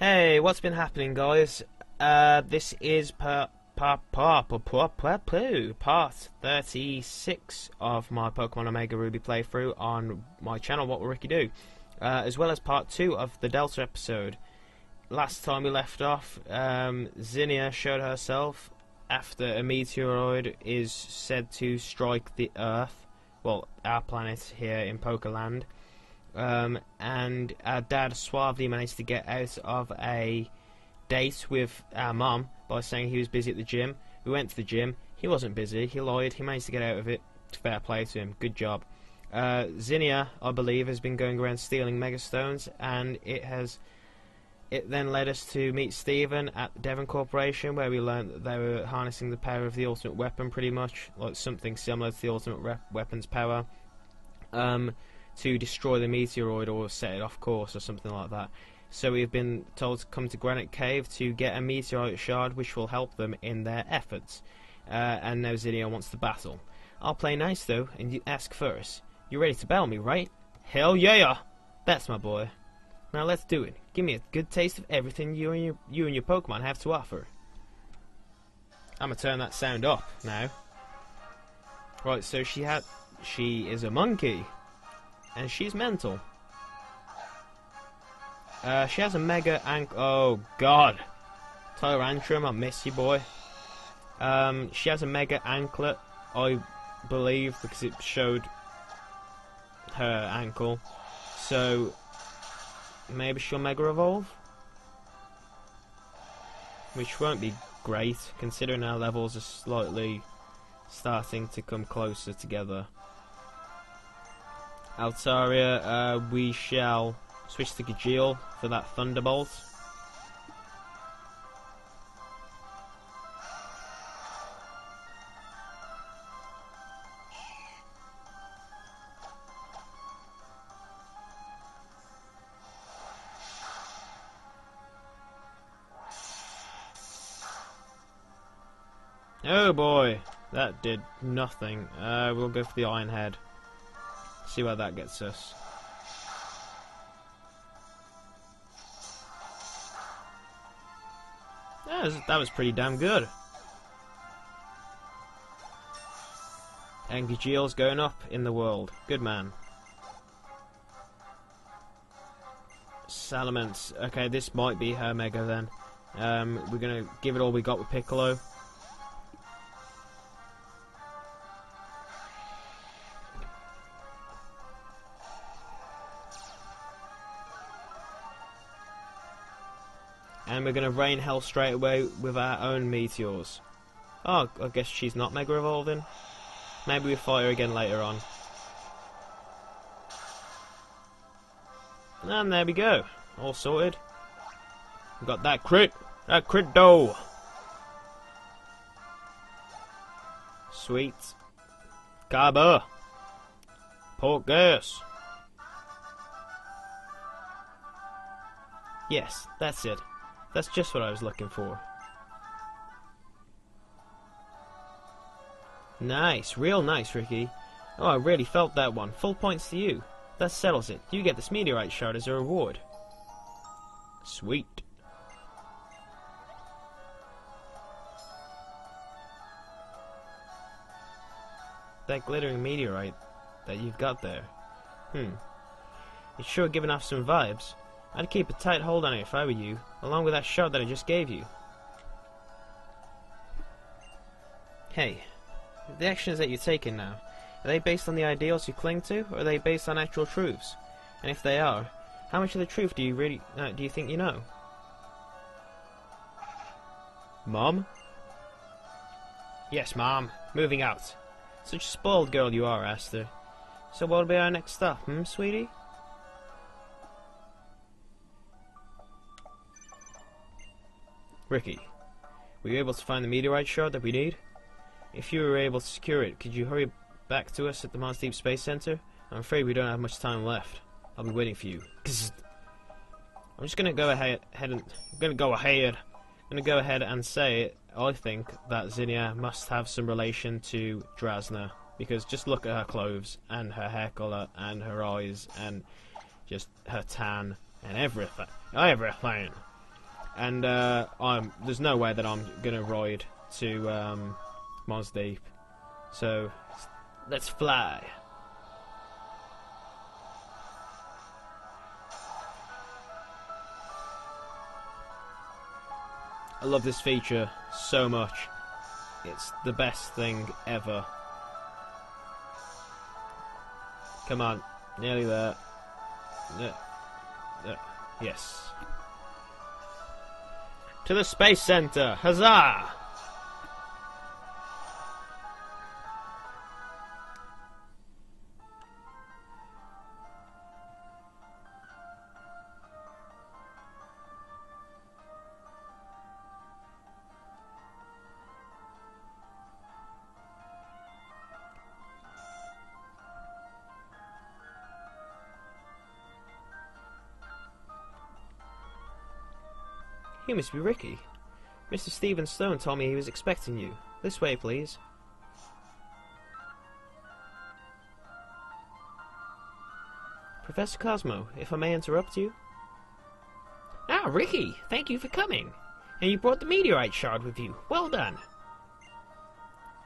Hey, what's been happening, guys? This is part 36 of my Pokemon Omega Ruby playthrough on my channel, WhatWillRickyDo, as well as part 2 of the Delta episode. Last time we left off, Zinnia showed herself after a meteoroid is said to strike the Earth, well, our planet here in Pokeland. And our dad suavely managed to get out of a date with our mum by saying he was busy at the gym. We went to the gym. He wasn't busy. He lied. He managed to get out of it. Fair play to him. Good job. Zinnia, I believe, has been going around stealing Megastones, and it then led us to meet Stephen at Devon Corporation, where we learned that they were harnessing the power of the ultimate weapon, pretty much, like something similar to the ultimate weapon's power. To destroy the meteoroid or set it off course or something like that. So we've been told to come to Granite Cave to get a meteorite shard which will help them in their efforts. And now Zinnia wants to battle. I'll play nice though, and you ask first. You ready to battle me, right? Hell yeah! That's my boy. Now let's do it. Give me a good taste of everything you and your Pokemon have to offer. I'm gonna turn that sound up now. Right, so she is a monkey. And she's mental. She has a mega oh god. Tyrantrum, I miss you, boy. She has a mega anklet, I believe, because it showed her ankle. So maybe she'll mega evolve? Which won't be great, considering our levels are slightly starting to come closer together. Altaria, we shall switch to Gajeel for that Thunderbolt. Oh boy, that did nothing. We'll go for the Iron Head. See where that gets us. That was pretty damn good. And Gajeel's going up in the world. Good man. Salamence. Okay, this might be her Mega then. We're gonna give it all we got with Piccolo. And we're going to rain hell straight away with our own meteors. Oh, I guess she's not Mega Evolving. Maybe we fight her again later on. And there we go. All sorted. We got that crit. That crit dough. Sweet. Carbo. Pork gas. Yes, that's it. That's just what I was looking for. Nice, real nice, Ricky. Oh, I really felt that one. Full points to you. That settles it. You get this meteorite shard as a reward. Sweet. That glittering meteorite that you've got there. It's sure giving off some vibes. I'd keep a tight hold on it if I were you, along with that shot that I just gave you. Hey, the actions that you're taking now, are they based on the ideals you cling to, or are they based on actual truths? And if they are, how much of the truth do you think you know? Mom? Yes, Mom. Moving out. Such a spoiled girl you are, Aster. So what'll be our next stop, sweetie? Ricky, were you able to find the meteorite shard that we need? If you were able to secure it, could you hurry back to us at the Mons Deep Space Center? I'm afraid we don't have much time left. I'll be waiting for you. I'm just gonna go ahead and say I think that Zinnia must have some relation to Drasna, because just look at her clothes and her hair color and her eyes and just her tan and everything. And there's no way that I'm gonna ride to Mos Deep. So let's fly. I love this feature so much. It's the best thing ever. Come on, nearly there. Yes. To the Space Center! Huzzah! You must be Ricky. Mr. Stephen Stone told me he was expecting you. This way, please. Professor Cosmo, if I may interrupt you? Ah, Ricky! Thank you for coming! And you brought the meteorite shard with you. Well done!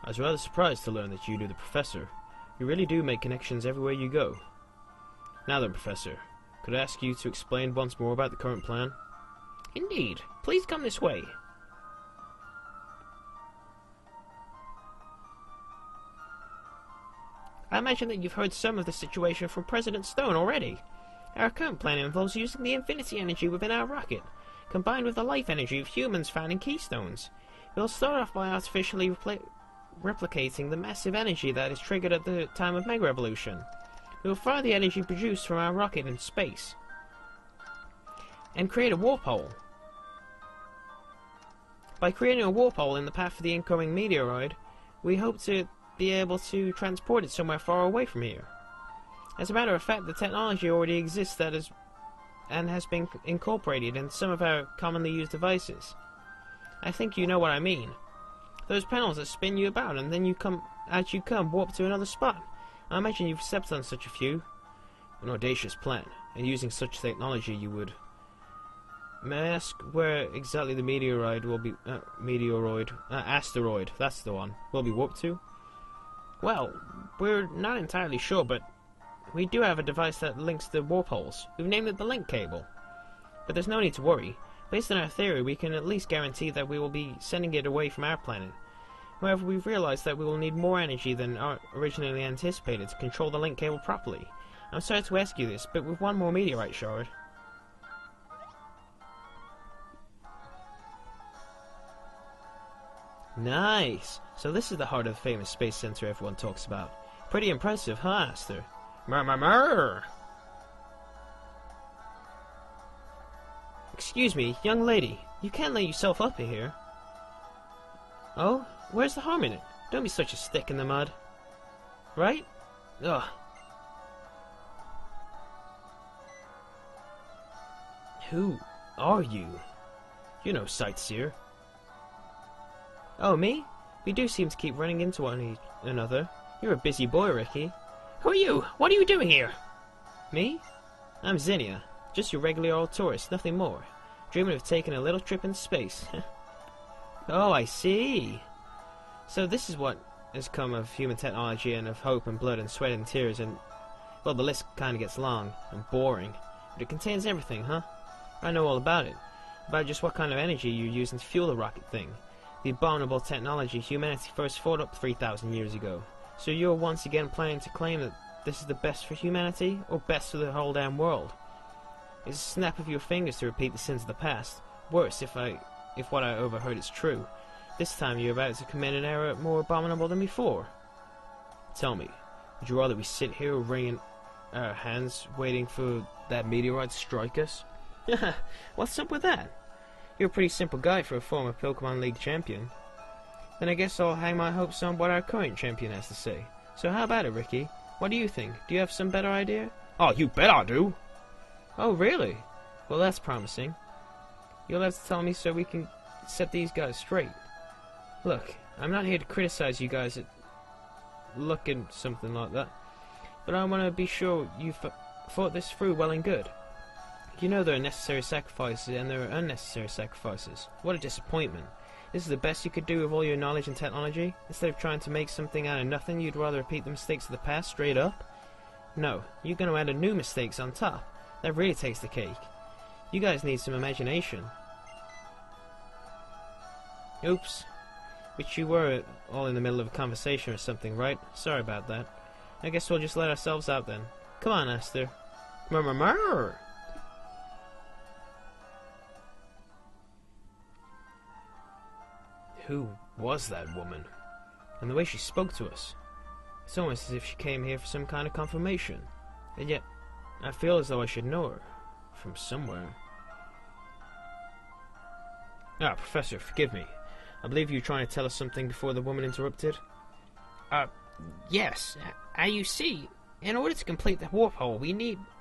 I was rather surprised to learn that you knew the Professor. You really do make connections everywhere you go. Now then, Professor, could I ask you to explain once more about the current plan? Indeed. Please come this way. I imagine that you've heard some of the situation from President Stone already. Our current plan involves using the infinity energy within our rocket, combined with the life energy of humans found in Keystones. We'll start off by artificially replicating the massive energy that is triggered at the time of Mega Evolution. We will fire the energy produced from our rocket into space and create a warp hole. By creating a warp hole in the path of the incoming meteoroid, we hope to be able to transport it somewhere far away from here. As a matter of fact, the technology already exists and has been incorporated in some of our commonly used devices. I think you know what I mean. Those panels that spin you about and then as you come warp to another spot. I imagine you've stepped on such a few. An audacious plan, and using such technology you would... May I ask where exactly the asteroid, that's the one, will be warped to? Well, we're not entirely sure, but we do have a device that links the warp holes. We've named it the link cable. But there's no need to worry. Based on our theory, we can at least guarantee that we will be sending it away from our planet. However, we've realized that we will need more energy than originally anticipated to control the link cable properly. I'm sorry to ask you this, but with one more meteorite shard... Nice! So this is the heart of the famous space center everyone talks about. Pretty impressive, huh, Aster? Murr. Excuse me, young lady. You can't let yourself up here. Oh? Where's the harm in it? Don't be such a stick in the mud. Right? Ugh. Who are you? You're no sightseer. Oh, me? We do seem to keep running into one another. You're a busy boy, Ricky. Who are you? What are you doing here? Me? I'm Zinnia. Just your regular old tourist, nothing more. Dreaming of taking a little trip into space. Oh, I see. So this is what has come of human technology and of hope and blood and sweat and tears and... Well, the list kind of gets long and boring. But it contains everything, huh? I know all about it. About just what kind of energy you're using to fuel the rocket thing. The abominable technology humanity first thought up 3,000 years ago. So you're once again planning to claim that this is the best for humanity, or best for the whole damn world? It's a snap of your fingers to repeat the sins of the past. Worse, if what I overheard is true. This time you're about to commit an error more abominable than before. Tell me, would you rather we sit here wringing our hands, waiting for that meteorite to strike us? What's up with that? You're a pretty simple guy for a former Pokémon League champion. Then I guess I'll hang my hopes on what our current champion has to say. So how about it, Ricky? What do you think? Do you have some better idea? Oh, you bet I do! Oh, really? Well, that's promising. You'll have to tell me so we can set these guys straight. Look, I'm not here to criticize you guys at looking something like that, but I want to be sure you've thought this through well and good. You know there are necessary sacrifices and there are unnecessary sacrifices. What a disappointment. This is the best you could do with all your knowledge and technology? Instead of trying to make something out of nothing, you'd rather repeat the mistakes of the past straight up? No, you're going to add a new mistakes on top. That really takes the cake. You guys need some imagination. Oops. But you were all in the middle of a conversation or something, right? Sorry about that. I guess we'll just let ourselves out then. Come on, Esther. Murmur. Who was that woman? And the way she spoke to us. It's almost as if she came here for some kind of confirmation. And yet, I feel as though I should know her. From somewhere. Ah, Professor, forgive me. I believe you were trying to tell us something before the woman interrupted. Yes. You see, in order to complete the warp hole,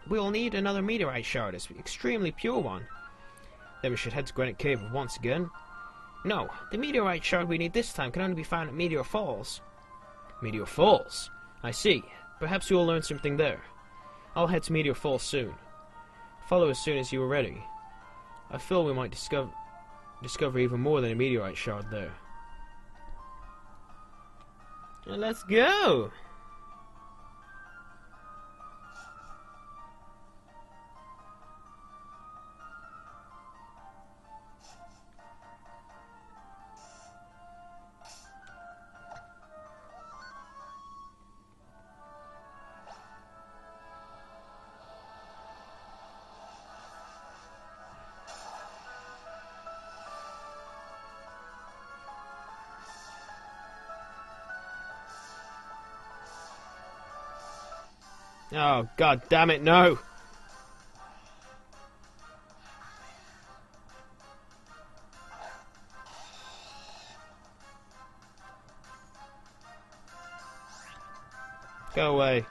we'll need another meteorite shard, an extremely pure one. Then we should head to Granite Cave once again. No, the meteorite shard we need this time can only be found at Meteor Falls. Meteor Falls? I see. Perhaps we will learn something there. I'll head to Meteor Falls soon. Follow as soon as you are ready. I feel we might discover even more than a meteorite shard there. Let's go! Oh, god damn it, no! Go away.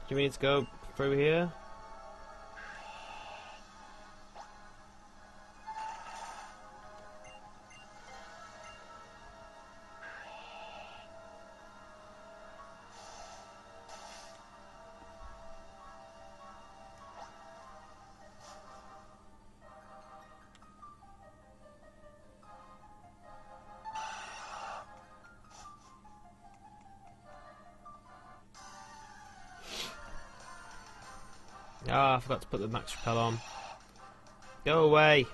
Do we need to go through here? Ah, I forgot to put the max repel on. Go away!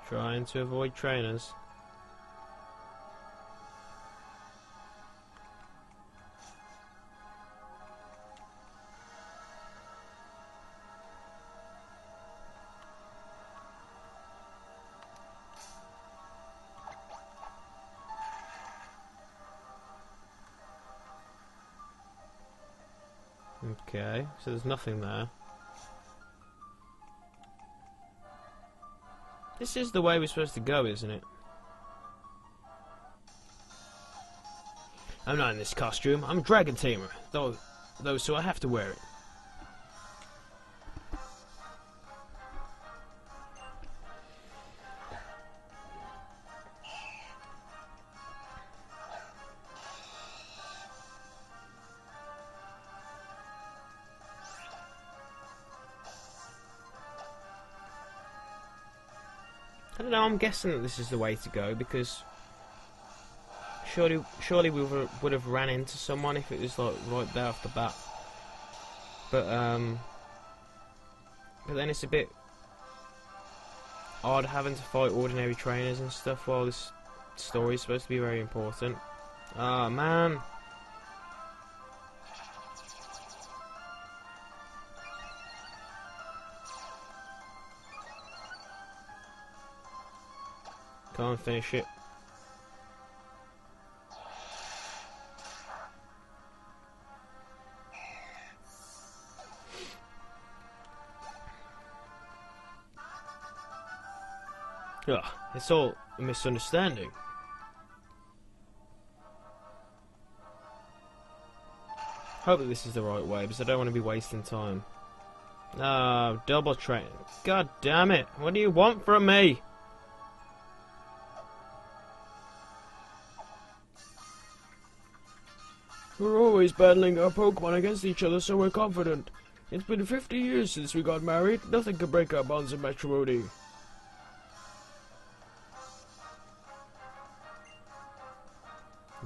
Trying to avoid trainers. Okay, so there's nothing there. This is the way we're supposed to go, isn't it? I'm not in this costume. I'm a dragon tamer, though so I have to wear it. I don't know, I'm guessing that this is the way to go, because surely we would have ran into someone if it was like right there off the bat. But then it's a bit odd having to fight ordinary trainers and stuff while this story is supposed to be very important. Oh man. Can't finish it. Ugh, it's all a misunderstanding. Hope that this is the right way, because I don't want to be wasting time. Oh, double train. God damn it. What do you want from me? We're always battling our Pokemon against each other, so we're confident. It's been 50 years since we got married. Nothing can break our bonds of matrimony.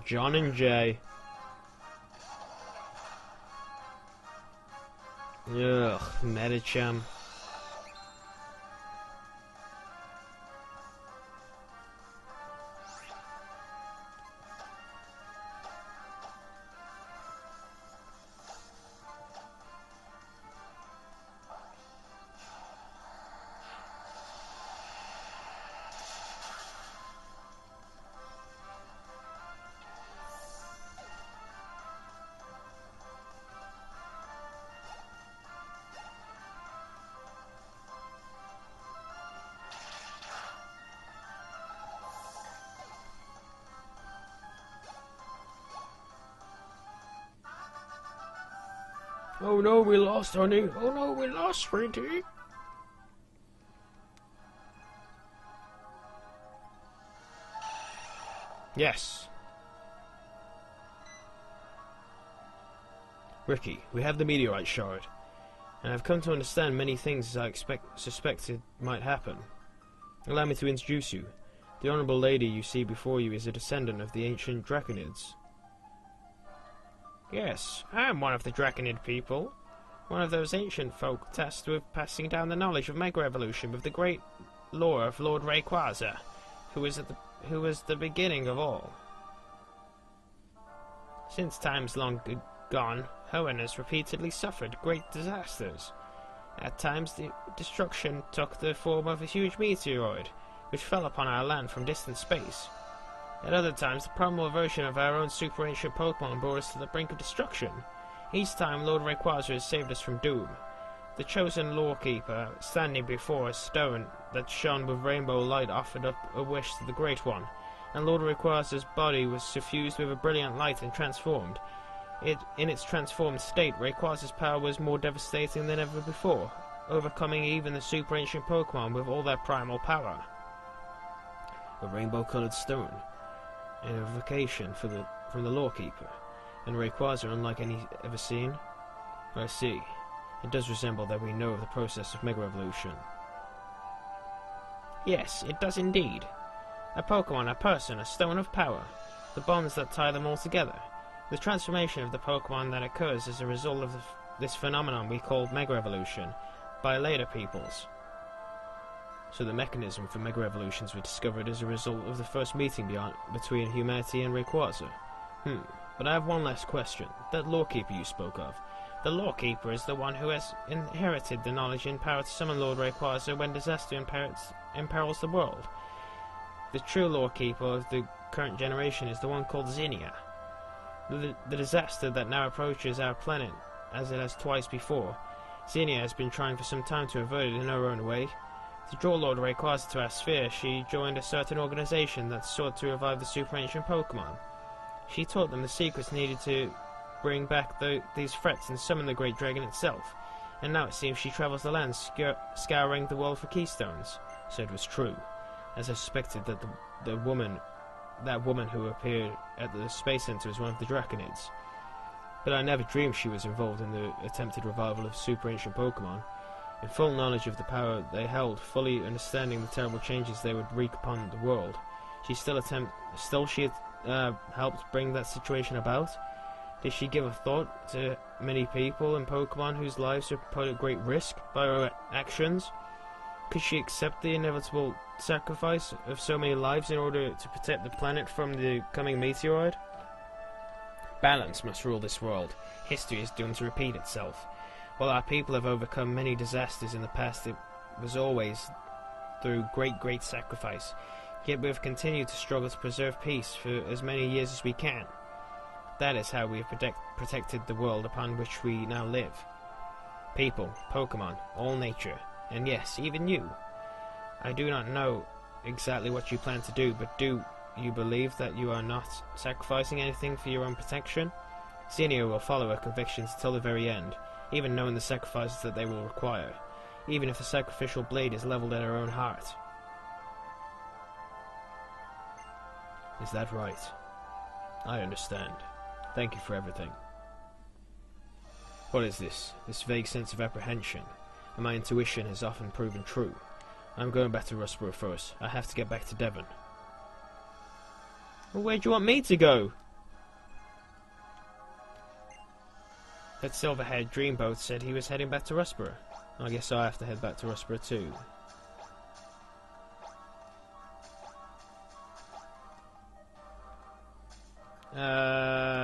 John and Jay. Ugh, Medicham. Oh no, we lost, honey. Oh no, we lost, sweetie. Yes. Ricky, we have the meteorite shard, and I've come to understand many things as I suspected might happen. Allow me to introduce you. The honourable lady you see before you is a descendant of the ancient Draconids. Yes, I am one of the Draconid people. One of those ancient folk tasked with passing down the knowledge of Mega Evolution with the great lore of Lord Rayquaza, who was the beginning of all. Since times long gone, Hoenn has repeatedly suffered great disasters. At times the destruction took the form of a huge meteoroid, which fell upon our land from distant space. At other times, the primal version of our own super ancient Pokemon brought us to the brink of destruction. Each time, Lord Rayquaza has saved us from doom. The chosen Lorekeeper, standing before a stone that shone with rainbow light, offered up a wish to the Great One, and Lord Rayquaza's body was suffused with a brilliant light and transformed. In its transformed state, Rayquaza's power was more devastating than ever before, overcoming even the super ancient Pokemon with all their primal power. A rainbow-coloured stone. An evocation from the Lorekeeper, and Rayquaza unlike any ever seen. I see. It does resemble that we know of the process of Mega Evolution. Yes, it does indeed. A Pokemon, a person, a stone of power. The bonds that tie them all together. The transformation of the Pokemon that occurs as a result of this phenomenon we call Mega Evolution by later peoples. So the mechanism for Mega Evolutions were discovered as a result of the first meeting between humanity and Rayquaza. But I have one last question. That Lorekeeper you spoke of. The Lorekeeper is the one who has inherited the knowledge and power to summon Lord Rayquaza when disaster imperils the world. The true Lorekeeper of the current generation is the one called Zinnia. The disaster that now approaches our planet, as it has twice before, Zinnia has been trying for some time to avert it in her own way. To draw Lord Rayquaza to our sphere, she joined a certain organization that sought to revive the super ancient Pokemon. She taught them the secrets needed to bring back these threats and summon the great dragon itself, and now it seems she travels the land scouring the world for keystones. So it was true, as I suspected that that woman who appeared at the Space Center was one of the Draconids. But I never dreamed she was involved in the attempted revival of super ancient Pokemon. In full knowledge of the power they held, fully understanding the terrible changes they would wreak upon the world, she helped bring that situation about. Did she give a thought to many people and Pokemon whose lives are put at great risk by her actions? Could she accept the inevitable sacrifice of so many lives in order to protect the planet from the coming meteoroid? Balance must rule this world. History is doomed to repeat itself. While our people have overcome many disasters in the past, it was always through great sacrifice. Yet we have continued to struggle to preserve peace for as many years as we can. That is how we have protected the world upon which we now live. People, Pokemon, all nature, and yes, even you. I do not know exactly what you plan to do, but do you believe that you are not sacrificing anything for your own protection? Zinnia will follow her convictions till the very end, even knowing the sacrifices that they will require, even if the sacrificial blade is leveled at her own heart. Is that right? I understand. Thank you for everything. What is this? This vague sense of apprehension, and my intuition has often proven true. I'm going back to Rustboro first. I have to get back to Devon. Well, where do you want me to go? That silver-haired dreamboat said he was heading back to Rustboro. I guess I have to head back to Rustboro too.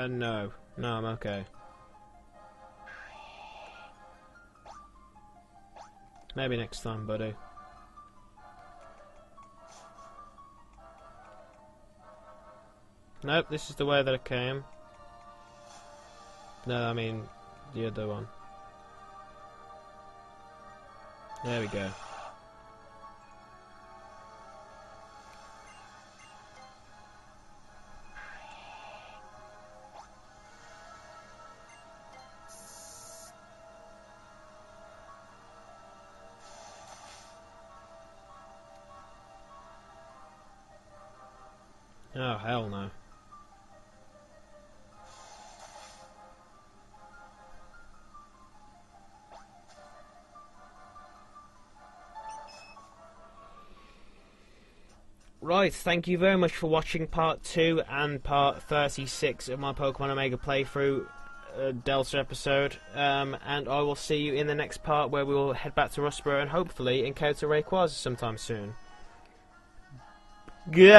No. No, I'm okay. Maybe next time, buddy. Nope, this is the way that I came. No, I mean the other one. There we go. Oh, hell no. Right, thank you very much for watching part 2 and part 36 of my Pokemon Omega playthrough Delta episode, and I will see you in the next part where we will head back to Rustboro and hopefully encounter Rayquaza sometime soon. Yeah.